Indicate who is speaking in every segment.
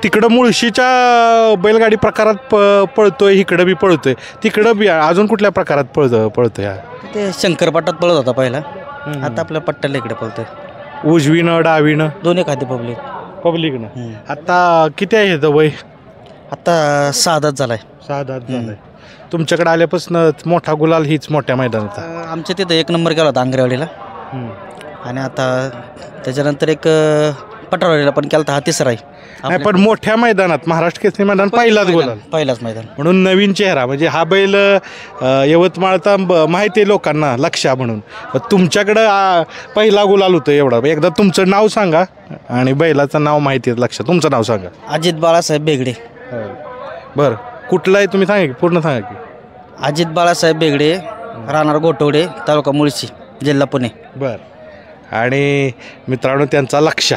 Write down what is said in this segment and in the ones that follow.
Speaker 1: तिकडं मुळशीच्या बैलगाडी प्रकारात पळतोय, इकडं बी पळतोय, तिकडं बी अजून कुठल्या प्रकारात पळतोय?
Speaker 2: ते शंकरपाटात पळत होता पहिला, आता आपल्या पट्ट्याला इकडे पळतोय.
Speaker 1: उजवीनं डावीनं
Speaker 2: दोन्ही खाते
Speaker 1: पब्लिकनं. आता किती आहे इथं वय?
Speaker 2: आता 6 दात झालाय.
Speaker 1: 6 दात झालंय. तुमच्याकडे आल्यापासून मोठा गुलाल हीच मोठ्या मैदानात.
Speaker 2: आमच्या तिथं 1 नंबर केला होता आंग्रेवाडीला, आणि आता त्याच्यानंतर एक पटवाडीला पण केला होता. हा 3रा आहे.
Speaker 1: पण मोठ्या मैदानात महाराष्ट्र केसरी मैदान पहिलाच गुलाल,
Speaker 2: पहिलाच मैदान
Speaker 1: म्हणून नवीन चेहरा. म्हणजे हा बैल यवतमाळचा माहिती आहे लोकांना, लक्षा म्हणून. तुमच्याकडं पहिला गुलाल होतं एवढा. एकदा तुमचं नाव सांगा आणि बैलाचं नाव माहिती आहे लक्षा. तुमचं नाव सांगा.
Speaker 2: अजित बाळासाहेब बेगडे.
Speaker 1: बरं, कुठलं आहे तुम्ही सांगा की, पूर्ण सांगा की.
Speaker 2: अजित बाळासाहेब बेगडे, राहणार गोटवडे, तालुका मुळशी, जिल्हा पुणे.
Speaker 1: बरं. आणि मित्रांनो त्यांचा लक्षा.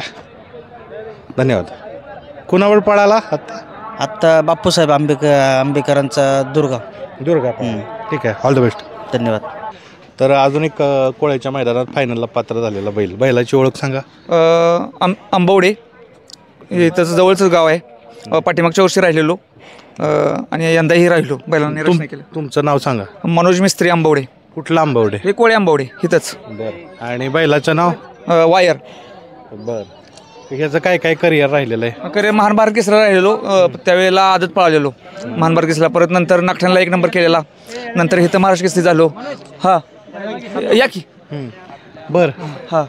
Speaker 1: धन्यवाद. कुणावर पळाला
Speaker 2: आत्ता बापूसाहेब आंबेकरांचा दुर्गा.
Speaker 1: ठीक आहे, ऑल द बेस्ट.
Speaker 2: धन्यवाद.
Speaker 1: तर अजून एक कोळ्याच्या मैदानात फायनलला पात्र झालेला बैल. बैलाची ओळख सांगा.
Speaker 3: आंबवडे हे त्याचं जवळचंच गाव आहे. पाठीमागच्या वर्षी राहिलेलो आणि यंदाही राहिलो. बैलांनी निरीक्षण केलं.
Speaker 1: तुमचं नाव सांगा.
Speaker 3: मनोज मिस्त्री आंबवडे.
Speaker 1: कुठला आंबवडे?
Speaker 3: हे कोळे आंबवडे इथंच.
Speaker 1: बरं. आणि बैलाचं नाव?
Speaker 3: वायर.
Speaker 1: बरं. ह्याचं काय काय करिअर राहिलेलं आहे?
Speaker 3: करिअर महान भारत केसरीला राहिलेलो. त्यावेळेला आदत पळालेलो महान भारत केसरीला. परत नंतर नागठाण्याला 1 नंबर केलेला. नंतर इथं महाराष्ट्र केसरी झालो. हां, या की.
Speaker 1: बरं.
Speaker 3: हां,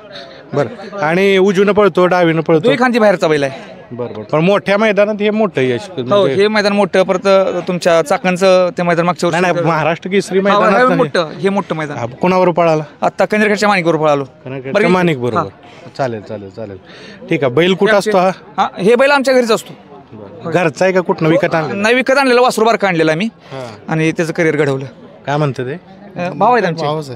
Speaker 1: बरं. आणि उजवीनं पळतो, डावीनं पळतो?
Speaker 3: दोन्ही खांदी बाहेरचा बैल आहे.
Speaker 1: बरोबर. पण मोठ्या मैदानात हे मोठं यश.
Speaker 3: हो, हे मैदान मोठं. परत तुमच्या चाकणचं ते मैदान मागच्या वर्षी
Speaker 1: महाराष्ट्र केसरी मैदान
Speaker 3: मोठं. हे मोठं मैदान.
Speaker 1: कोणावर पळाला?
Speaker 3: आता कंजरखेडच्या माणिकवर पळालो.
Speaker 1: माणिक बरोबर. चालेल चालेल चालेल. ठीक आहे. बैल कुठं असतो हा?
Speaker 3: हे बैल आमच्या घरीच असतो.
Speaker 1: घरचा आहे का कुठनं विकत आणलं?
Speaker 3: नाही, विकत आणलेला. वासरू बारका आणलेला आम्ही आणि त्याचं करिअर घडवलं.
Speaker 1: काय म्हणतं ते?
Speaker 3: भाव आहेत आमचे.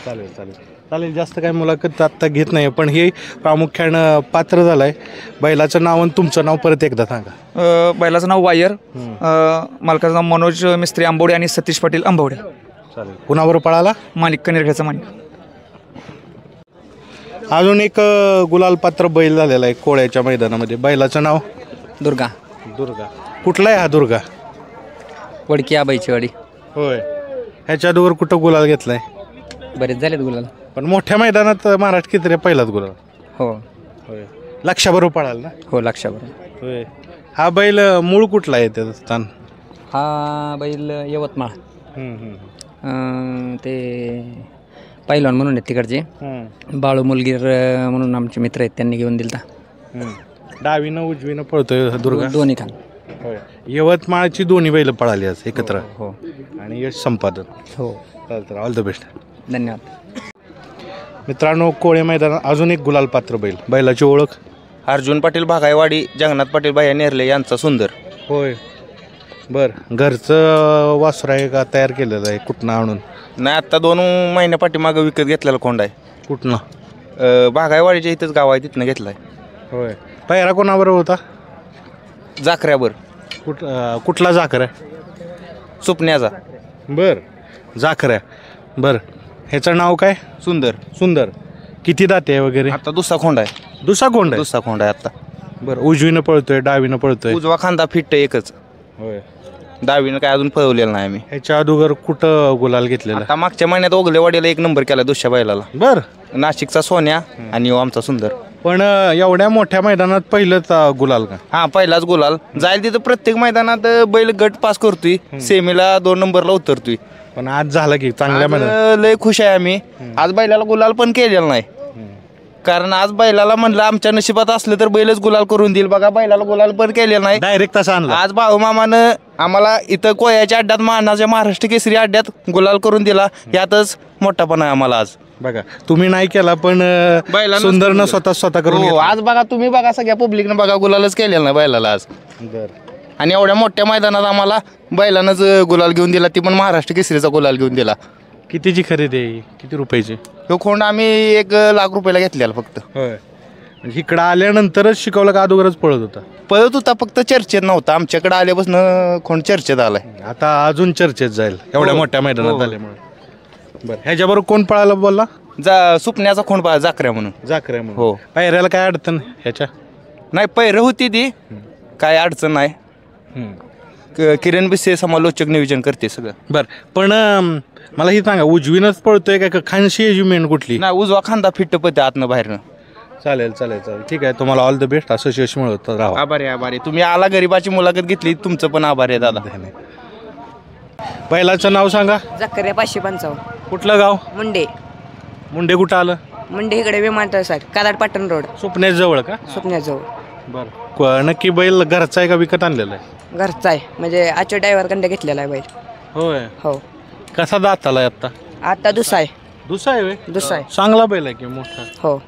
Speaker 1: चालेल चालेल चालेल. जास्त काय मुलाखत आत्ता घेत नाही, पण हे प्रामुख्यानं पात्र झालंय. बैलाचं नाव आणि तुमचं नाव परत एकदा सांगा.
Speaker 3: बैलाचं नाव वायर, मालकाचं नाव मनोज मिस्त्री आंबवडे आणि सतीश पाटील आंबवडे.
Speaker 1: चालेल. कुणावर पळाला?
Speaker 3: माणिक, कनेरखेडचा माणिक.
Speaker 1: अजून एक गुलाल पात्र बैल झालेला आहे कोळ्याच्या मैदानामध्ये. बैलाचं नाव?
Speaker 2: दुर्गा.
Speaker 1: कुठला आहे हा दुर्गा?
Speaker 2: वडकी आबाईची वाडी.
Speaker 1: होय. ह्याच्या अगोदर कुठं गुलाल घेतलाय?
Speaker 2: बरेच झालेत गुलाल.
Speaker 1: पण मोठ्या मैदानात महाराष्ट्र केसरी पहिलाच गुलाल.
Speaker 2: हो.
Speaker 1: होय. लक्षाबरोबर पळाल ना?
Speaker 2: हो, लक्षाबरोबर.
Speaker 1: होय. हा बैल मूळ कुठला आहे त्याचं स्थान?
Speaker 2: हा बैल यवतमाळ. ते पैलवान म्हणून आहेत तिकडचे. बाळू मुलगीर म्हणून आमचे मित्र आहेत, त्यांनी घेऊन दिलता.
Speaker 1: डावीनं उजवीनं पळतोय दुर्गा?
Speaker 2: दोन्ही खान.
Speaker 1: होय. यवतमाळची दोन्ही बैल पळाली आज एकत्र.
Speaker 2: हो.
Speaker 1: आणि यश संपादन.
Speaker 2: हो.
Speaker 1: चालतं. All the best.
Speaker 2: धन्यवाद.
Speaker 1: मित्रांनो, कोळे मैदानात अजून एक गुलाल पात्र बैल. बैलाची ओळख?
Speaker 4: अर्जुन पाटील भागायवाडी, जगन्नाथ पाटील भाया नेरले यांचा सुंदर.
Speaker 1: होय. बरं. घरचं वासर आहे का तयार केलेलं आहे? कुठनं आणून?
Speaker 4: नाही, आत्ता 2 महिन्या पाठीमागं विकत घेतलेला कोंड आहे.
Speaker 1: कुठनं?
Speaker 4: भागायवाडीच्या इथंच गाव आहे, तिथनं घेतलाय.
Speaker 1: होय. पायरा कोणाबरोबर होता?
Speaker 4: जाकऱ्यावर.
Speaker 1: कुठला जाकर आहे?
Speaker 4: सुपण्याचा.
Speaker 1: बरं. जाखऱ्या. बरं. ह्याचं नाव काय? सुंदर. किती दाते आहे वगैरे?
Speaker 4: आता दुसरा खोंड आहे.
Speaker 1: दुसरा खोंड आहे
Speaker 4: आता.
Speaker 1: बरं. उजवीनं पळतोय, डावीनं पळतोय?
Speaker 4: उजवा खांदा फिट्ट एकच.
Speaker 1: होय.
Speaker 4: डावीनं काय अजून पळवलेलं नाही आम्ही.
Speaker 1: ह्याच्या अगोदर कुठं गुलाल घेतलेला?
Speaker 4: आता मागच्या महिन्यात ओगलेवाडीला 1 नंबर केला दुसऱ्या बैलाला.
Speaker 1: बरं.
Speaker 4: नाशिकचा सोन्या आणि आमचा सुंदर.
Speaker 1: पण एवढ्या मोठ्या मैदानात पहिलंच गुलाल का?
Speaker 4: हा, पहिलाच गुलाल. जाईल तिथं प्रत्येक मैदानात बैल गट पास करतोय, सेमीला 2 नंबरला उतरतोय.
Speaker 1: पण आज झालं की चांगल्या मैदानात.
Speaker 4: लय खुश आहे आम्ही. आज बैलाला गुलाल पण केलेला नाही, कारण आज बैलाला म्हणलं आमच्या नशिबात असलं तर बैलच गुलाल करून देईल. बघा, बैलाला गुलाल पण केलेला नाही.
Speaker 1: डायरेक्ट तसा आणला.
Speaker 4: आज भाऊ मामानं आम्हाला इथं कोयाच्या अड्ड्यात, मानाच्या महाराष्ट्र केसरी अड्ड्यात गुलाल करून दिला. यातच मोठापणा आहे आम्हाला आज.
Speaker 1: बघा, तुम्ही नाही केला पण सुंदरनं स्वतः करून
Speaker 4: हो. आज बघा, तुम्ही बघा, सगळ्या पब्लिकनं बघा, गुलालच केलेला नाही बैलाला आज. आणि एवढ्या मोठ्या मैदानात आम्हाला बैलानंच गुलाल घेऊन दिला, ती पण महाराष्ट्र केसरीचा गुलाल घेऊन दिला.
Speaker 1: कितीची खरेदी आहे? किती रुपयाची?
Speaker 4: तो खोंड आम्ही 1 लाख रुपयाला घेतलेला फक्त.
Speaker 1: होय. इकडं आल्यानंतरच शिकवलं का अगोदरच पळत होता?
Speaker 4: फक्त चर्चेत नव्हता. आमच्याकडे आल्यापासून खोंड चर्चेत आलाय.
Speaker 1: आता अजून चर्चेत जाईल एवढ्या मोठ्या मैदानात झाल्यामुळे. बरं. ह्याच्याबरोबर कोण पळाला बोलला?
Speaker 4: सुपण्याचा खोंड जाकऱ्या म्हणून.
Speaker 1: जाकऱ्या म्हणून. हो. पायऱ्याला काय अडचण ह्याच्या?
Speaker 4: नाही, पैर होती ती, काय अडचण नाही. किरण बिसे समालोचक नियोजन करते सगळं.
Speaker 1: बरं पण मला ही सांगा उजवीनच पळतोय का खानशी याची मेन कुठली?
Speaker 4: नाही, उजवा खांदा फिट्ट पडते आतनं बाहेरनं.
Speaker 1: चालेल चालेल चालेल ठीक आहे. तुम्हाला ऑल द बेस्ट. असं यश मिळत राहा.
Speaker 4: आभारी तुम्ही आला, गरीबाची मुलाखत घेतली, तुमचं पण आभार आहे दादा.
Speaker 1: बैलाचं नाव सांगा.
Speaker 5: जकऱ्या 555
Speaker 1: कुठलं गाव?
Speaker 5: मुंडे.
Speaker 1: मुंडे कुठं आलं?
Speaker 5: मुंडे इकडे विमानतळ साईड कराड पाटण रोड
Speaker 1: सुपण्यास जवळ का?
Speaker 5: सुपण्याजवळ.
Speaker 1: बरं नक्की बैल घरचा आहे का विकत आणलेला आहे?
Speaker 5: घरचा आहे म्हणजे आजच्या ड्रायव्हर कंडे घेतलेला आहे बैल.
Speaker 1: होय.
Speaker 5: हो
Speaker 1: कसा दात आलाय आता?
Speaker 5: आता दुसरा आहे.
Speaker 1: दुसरा आहे?
Speaker 5: दुसरा आहे.
Speaker 1: चांगला बैल आहे की मोठा?
Speaker 5: हो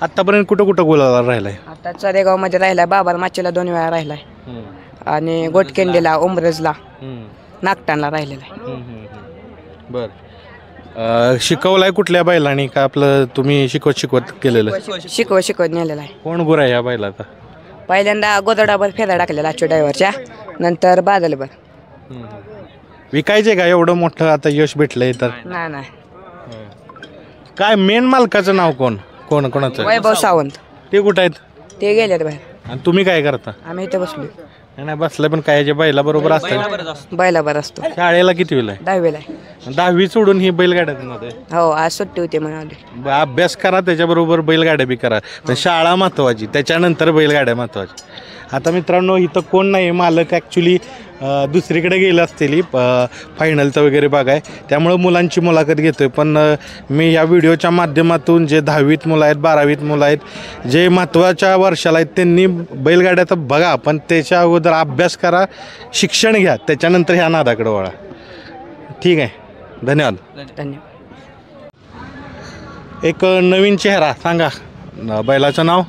Speaker 1: आतापर्यंत कुठं कुठं गुलाला राहिलाय?
Speaker 5: आता चरेगाव मध्ये राहिलाय, बाबार माचेला 2 वेळा राहिलाय आणि गोटकेंडीला, उमरजला, नागटाणला राहिलेला आहे.
Speaker 1: बर शिकवलाय कुठल्या बैलांनी का आपलं तुम्ही शिकवत केलेलं?
Speaker 5: शिकवत नेलेला आहे.
Speaker 1: कोण गुरा आहे या बैलाचा?
Speaker 5: पहिल्यांदा गोदडाभर फेरा टाकलेला आजच्या ड्रायव्हरच्या, नंतर बादलभर.
Speaker 1: विकायचे का एवढं मोठं आता यश भेटलंय तर?
Speaker 5: नाही
Speaker 1: काय मेन मालकाचं नाव कोणाचं?
Speaker 5: वैभव सावंत.
Speaker 1: ते कुठं आहेत?
Speaker 5: ते गेलेत बाहेर.
Speaker 1: आणि तुम्ही काय करता?
Speaker 5: आम्ही इथे बसलो.
Speaker 1: नाही बसलं पण काय बैला बरोबर असतं?
Speaker 5: बैलाभर असतो.
Speaker 1: शाळेला किती वेळ आहे?
Speaker 5: 10वीला आहे.
Speaker 1: 10वी सोडून ही बैलगाड्यात मध्ये
Speaker 5: हो आज सुट्टी होती म्हणाले.
Speaker 1: अभ्यास करा त्याच्याबरोबर बैलगाड्या बी करा. पण शाळा महत्त्वाची, त्याच्यानंतर बैलगाड्या महत्त्वाची. आता मित्रांनो इथं कोण नाही, मालक ॲक्च्युली दुसरीकडे गेले असतील फायनलचं वगैरे बघाय, त्यामुळं मुलांची मुलाखत घेतो आहे. पण मी या व्हिडिओच्या माध्यमातून जे 10वीत मुलं आहेत, 12वीत मुलं आहेत, जे महत्त्वाच्या वर्षाला आहेत, त्यांनी बैलगाड्या तर बघा, पण त्याच्या अगोदर अभ्यास करा, शिक्षण घ्या, त्याच्यानंतर ह्या नादाकडे वळा. ठीक आहे, धन्यवाद.
Speaker 5: धन्यवाद.
Speaker 1: एक नवीन चेहरा सांगा. बैलाचं नाव?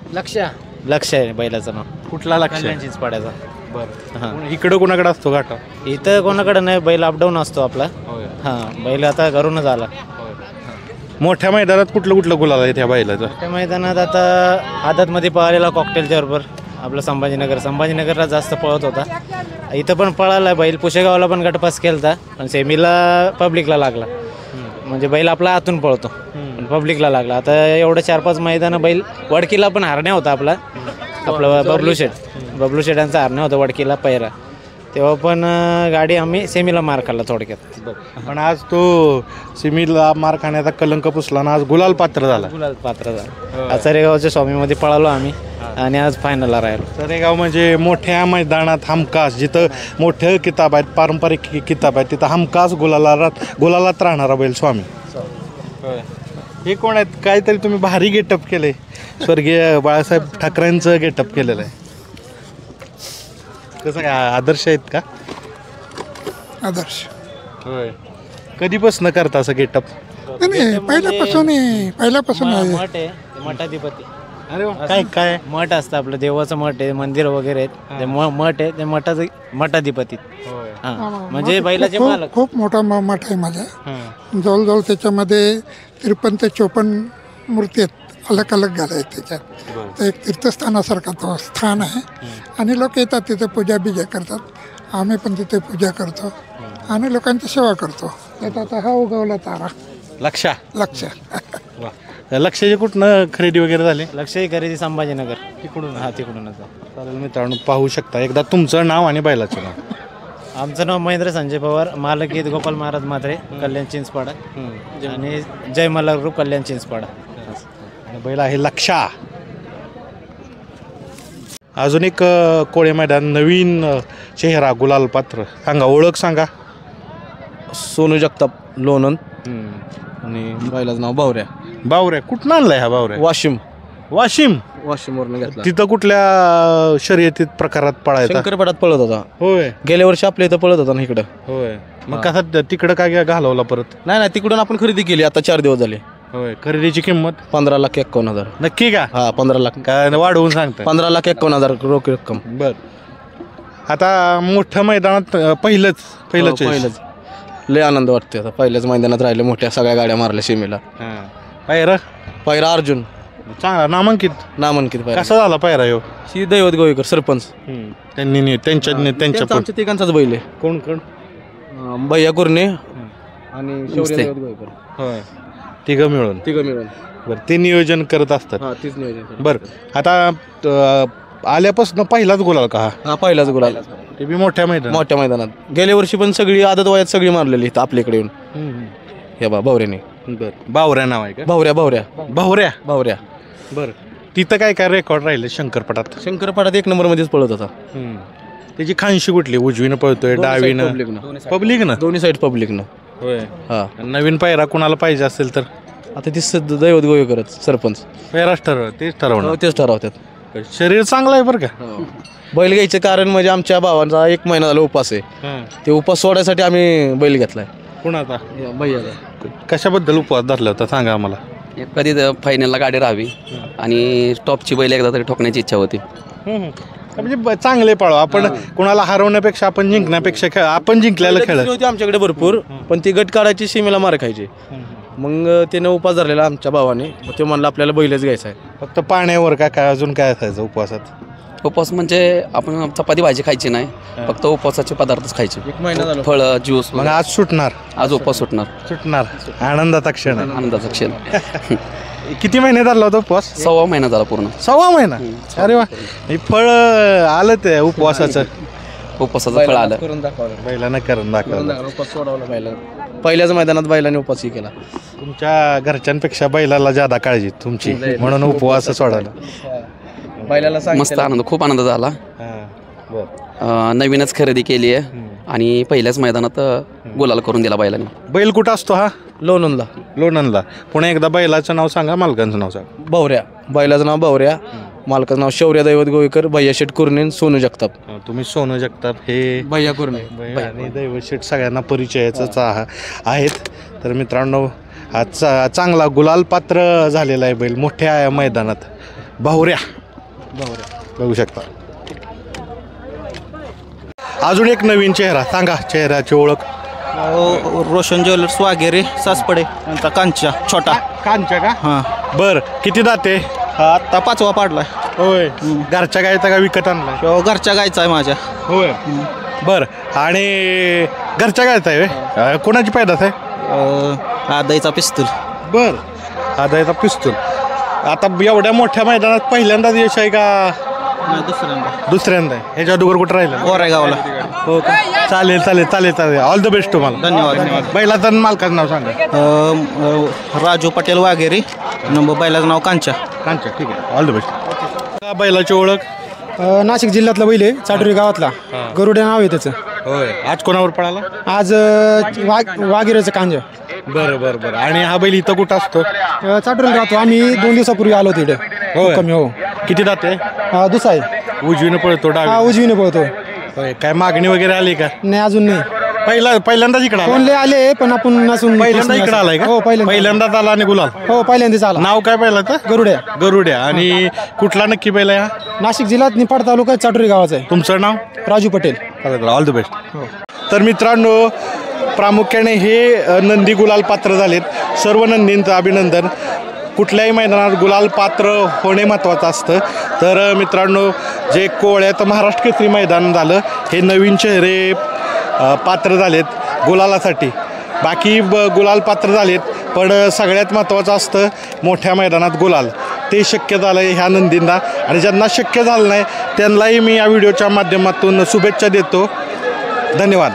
Speaker 2: लक्ष आहे बैलाचं नाव.
Speaker 1: कुठला लक्ष?
Speaker 2: कल्याणचीच पाड्याचा.
Speaker 1: बरं इकडं कोणाकडे असतो घाटा?
Speaker 2: इथं कोणाकडे नाही, बैल अपडाऊन असतो आपला. हां बैल आता घरूनच आला.
Speaker 1: मोठ्या मैदानात कुठलं गुलाल आहे त्या बैलाचं?
Speaker 2: त्या मैदानात आता आदतमध्ये पळालेला कॉकटेलच्या बरोबर आपलं संभाजीनगरला जास्त पळत होता. इथं पण पळाला बैल. पुशेगावला पण गटपास केला होता, पण सेमीला पब्लिकला लागला. म्हणजे बैल आपला आतून पळतो पण पब्लिकला लागला. आता एवढं 4-5 मैदानं बैल. वडकीला पण हारण्या होता आपला बबलू शेटांचा हारण्या होता वडकीला पहिरा. तेव्हा पण गाडी आम्ही सेमीला मार खाल्ला थोडक्यात.
Speaker 1: पण आज तो सेमीला मार खाण्याचा कलंक पुसला ना, आज गुलाल पात्र झाला.
Speaker 2: आज चरेगावच्या स्वामीमध्ये पळालो आम्ही आणि आज फायनलला राहिलो.
Speaker 1: चरेगाव म्हणजे मोठ्या मैदानात हमखास, जिथं मोठे किताब आहेत, पारंपरिक किताब आहेत, तिथं हमखास गुलालात राहणारा बैल स्वामी. हे कोण आहेत? काहीतरी तुम्ही भारी गेटअप केले, स्वर्गीय बाळासाहेब ठाकरेंचं गेटअप केलेलं आहे. कसं काय, आदर्श आहेत का?
Speaker 6: आदर्श
Speaker 1: होय. कधीपासून करता असं गेटअप?
Speaker 6: नाही पहिल्यापासून आहे.
Speaker 2: मठ आहे मठाधिपती.
Speaker 1: अरे काय काय
Speaker 2: मठ असतं आपलं, देवाचं मठ आहे, मंदिर वगैरे आहेत. ते मठ आहे, ते मठाधिपती. हां म्हणजे बैलाचे मालक.
Speaker 6: खूप मोठा मठ आहे माझा. जवळजवळ त्याच्यामध्ये 53 ते 54 मूर्ती आहेत, अलग अलग घाल आहेत त्याच्यात. तर एक तीर्थस्थानासारखा तो स्थान आहे आणि लोक येतात तिथे पूजा बिजा करतात. आम्ही पण तिथे पूजा करतो आणि लोकांची सेवा करतो. त्यात आता हा उगवला तारा
Speaker 1: लक्ष
Speaker 6: लक्ष
Speaker 1: कुठनं खरेदी वगैरे झाली?
Speaker 2: लक्षही खरेदी संभाजीनगर तिकडून. हा तिकडूनच.
Speaker 1: चालेल मित्रांनो, पाहू शकता एकदा तुमचं नाव आणि बैलाचं नाव.
Speaker 2: आमचं नाव महेंद्र संजय पवार, मालक आहेत गोपाल महाराज म्हात्रे, कल्याण चिंचपाडा, आणि जय मल्हार ग्रुप कल्याण चिंचपाडा.
Speaker 1: बैल आहे लक्षा. अजून एक कोळे मैदान, नवीन चेहरा, गुलाल पात्र. सांगा, ओळख सांगा.
Speaker 7: सोनू जगताप लोणंद आणि बैलाचं नाव
Speaker 1: बावऱ्या. कुठं आणलाय हा बावऱ्या?
Speaker 7: वाशिमवरून घेतला.
Speaker 1: तिथं कुठल्या शर्यतीत प्रकारात पळायचा?
Speaker 7: शंकरपाटात पळत होता.
Speaker 1: होय.
Speaker 7: गेल्या वर्षी आपल्या इथं पळत होता ना इकडं.
Speaker 1: होय. मग कसा तिकडं काय घालवला परत?
Speaker 7: नाही तिकडून आपण खरेदी केली आता 4 दिवस झाले.
Speaker 1: होय. खरेदीची किंमत
Speaker 7: 15,51,000.
Speaker 1: नक्की का?
Speaker 7: हा 15 लाख.
Speaker 1: काय वाढवून सांगता?
Speaker 7: 15,51,000 रोख रक्कम.
Speaker 1: बर. आता मोठ्या मैदानात पहिलंच
Speaker 7: लय आनंद वाटते. आता पहिल्याच मैदानात राहिले, मोठ्या सगळ्या गाड्या मारल्या सीमेला.
Speaker 1: पायरा
Speaker 7: अर्जुन
Speaker 1: चांगला नामांकित
Speaker 7: पायरा.
Speaker 1: कसा झाला पायरा ह्यो?
Speaker 7: श्री दैवत गोवेकर सरपंच.
Speaker 1: त्यांनी त्यांच्या
Speaker 7: आमच्या तिघांचाच बैल आहे.
Speaker 1: कोण
Speaker 7: भैया कुर्णे आणि शौर्य दैवत गोवेकर.
Speaker 1: होय. तिघं मिळून.
Speaker 7: बरं
Speaker 1: ते नियोजन करत असतात.
Speaker 7: तीच नियोजन.
Speaker 1: बरं. आता आल्यापासून पहिलाच गुलाल का हा?
Speaker 7: हा पहिलाच गुलाल
Speaker 1: ते बी मोठ्या मैदान
Speaker 7: मोठ्या मैदानात गेल्या वर्षी पण सगळी आदत वयात सगळी मारलेली इथं आपल्याकडे येऊन हे बा भावऱ्याने
Speaker 1: बरं बावऱ्या नाव आहे का
Speaker 7: भावऱ्या भावऱ्या
Speaker 1: भावऱ्या
Speaker 7: भावऱ्या
Speaker 1: बरं तिथं काय काय रेकॉर्ड राहिले शंकरपटात
Speaker 7: शंकरपाटात 1 नंबरमध्येच पळत होता
Speaker 1: त्याची खांशी कुठली उजवीनं पळतोय डावीनं पब्लिकनं
Speaker 7: दोन्ही साईड पब्लिकनं
Speaker 1: होय
Speaker 7: हा
Speaker 1: नवीन पायरा कुणाला पाहिजे असेल तर
Speaker 7: आता ती दैवत गोवे करत सरपंच
Speaker 1: पायराच ठरव तेच ठरवणार
Speaker 7: तेच ठरवतात
Speaker 1: शरीर चांगलं आहे बरं का
Speaker 7: बैल घ्यायचं कारण म्हणजे आमच्या भावांचा 1 महिना झाला उपास आहे ते उपास सोडायसाठी आम्ही बैल घेतलाय
Speaker 1: कुणाचा
Speaker 7: भैया
Speaker 1: कशाबद्दल उपवास धरला होता सांगा आम्हाला
Speaker 8: कधी फायनलला गाडी राहावी आणि टॉपची बैल एकदा तरी ठोकण्याची इच्छा होती.
Speaker 1: म्हणजे चांगले पाळू आपण कुणाला हरवण्यापेक्षा आपण जिंकण्यापेक्षा आपण जिंकलेलं खेळ
Speaker 7: होती आमच्याकडे भरपूर पण ती गट काढायची सीमेला मार खायची मग त्याने उपास धरलेला आमच्या भावाने ते म्हणलं आपल्याला बैलच घ्यायचा आहे.
Speaker 1: फक्त पाण्यावर काय अजून काय असायचं उपवासात
Speaker 8: उपवास म्हणजे आपण चपाती भाजी खायची नाही फक्त उपवासाचे पदार्थच खायचे
Speaker 7: 1 महिना झाला
Speaker 8: फळं ज्यूस
Speaker 1: मग आज सुटणार
Speaker 8: आज उपवास सुटणार
Speaker 1: आनंदाचा क्षण आहे.
Speaker 8: आनंदाचा क्षण.
Speaker 1: किती महिने धरला होता उपवास
Speaker 8: 1.25 महिना झाला पूर्ण
Speaker 1: 1.25 महिना अरे वा हे फळ आलं ते उपवासाचं
Speaker 8: उपवासाचं फळ आलं
Speaker 7: करून दाखवलं
Speaker 1: बैलानं करून दाखवलं
Speaker 7: उपास सोडवला बैला पहिल्याच मैदानात बैलाने उपासही केला.
Speaker 1: तुमच्या घरच्यांपेक्षा बैलाला ज्यादा काळजी तुमची म्हणून उपवास सोडवला
Speaker 7: बैलाला
Speaker 8: मस्त आनंद खूप आनंद झाला. नवीनच खरेदी केली आहे आणि पहिल्याच मैदानात गुलाल करून दिला बैलाने.
Speaker 1: बैल कुठं असतो हा
Speaker 7: लोणंदला
Speaker 1: लोणंदला पुन्हा एकदा बैलाचं नाव सांगा मालकांचं नाव सांगा.
Speaker 7: भावऱ्या बैलाचं नाव भावऱ्या मालकाचं नाव शौर्य दैवत गोवेकर भैया शेट कुर्णे सोनू जगताप.
Speaker 1: तुम्ही सोनू जगताप हे
Speaker 7: भैया कुर्णे
Speaker 1: आणि दैवत शेठ सगळ्यांना परिचयाचंच आहेत. तर मित्रांनो आज चांगला गुलाल पात्र झालेला आहे बैल मोठ्या मैदानात भावऱ्या बघू शकता. अजून एक नवीन चेहरा सांगा चेहऱ्याची ओळख.
Speaker 9: रोशन ज्वेलर्स वागेरे सासपडे यांचा कांचा छोटा
Speaker 1: कांच्या का
Speaker 9: हां
Speaker 1: बर किती दाते
Speaker 9: हा आत्ता 5वा पाडलाय.
Speaker 1: होय घरच्या गायचा का विकत आणलाय.
Speaker 9: तो घरच्या गायचा आहे माझ्या.
Speaker 1: होय बर आणि घरच्या गायचा आहे कोणाची पैदास आहे.
Speaker 9: आदाईचा पिस्तूल.
Speaker 1: बर आदायचा पिस्तूल. आता एवढ्या मोठ्या मैदानात पहिल्यांदाच यश आहे का दुसऱ्यांदा आहे. ह्याच्या अगोदर कुठं राहिलं
Speaker 9: गोरेगावला.
Speaker 1: हो का चालेल चालेल चालेल चालेल ऑल द बेस्ट तुम्हाला.
Speaker 9: धन्यवाद.
Speaker 1: बैलाचं आणि मालकाचं नाव सांगा.
Speaker 9: राजू पटेल वागेरे बैलाचं नाव कांचा.
Speaker 1: कांचा ठीक आहे ऑल द बेस्ट. बैलाची ओळख
Speaker 10: नाशिक जिल्ह्यातला बैल आहे चाटोरी गावातला गरुड्या नाव आहे त्याचं.
Speaker 1: होय आज कोणावर पळाला.
Speaker 10: आज वागिरेचं कांजा.
Speaker 1: बरं बरं बरं आणि हा बैल इथं कुठं असतो.
Speaker 10: चाटोरी राहतो आम्ही 2 दिवसापूर्वी आलो तिथे. कमी हो
Speaker 1: किती दाते
Speaker 10: दुसरा आहे
Speaker 1: उजवीनं पळतो डावी
Speaker 10: उजवीने पळतो.
Speaker 1: होय काय मागणी वगैरे आली का.
Speaker 10: नाही अजून नाही
Speaker 1: पहिल्यांदाच इकडे आला.
Speaker 10: कोणले आले पण आपण असून
Speaker 1: पहिल्यांदा इकडे आलाय का.
Speaker 10: हो
Speaker 1: पहिल्यांदाच आला आणि गुलाल.
Speaker 10: हो पहिल्यांदाच आला.
Speaker 1: नाव काय पहिलं
Speaker 10: गरुड्या.
Speaker 1: गरुड्या आणि कुठला नक्की बैल आहे हा.
Speaker 10: नाशिक जिल्ह्यात निफाड तालुका चाटोरी गावाचा आहे.
Speaker 1: तुमचं नाव
Speaker 10: Raju Patel.
Speaker 1: All the best. तर मित्रांनो प्रामुख्याने हे नंदी गुलाल पात्र झालेत. सर्व नंदींचं अभिनंदन. कुठल्याही मैदानात गुलाल पात्र होणे महत्त्वाचं असतं. तर मित्रांनो जे कोळ्यात महाराष्ट्र केसरी मैदान झालं हे नवीन चेहरे पात्र झालेत गुलालासाठी. बाकी गुलाल पात्र झालेत पण सगळ्यात महत्त्वाचं असतं मोठ्या मैदानात गुलाल ते शक्य झालं आहे ह्या नंदींना. आणि ज्यांना शक्य झालं नाही त्यांनाही मी या व्हिडिओच्या माध्यमातून शुभेच्छा देतो. धन्यवाद.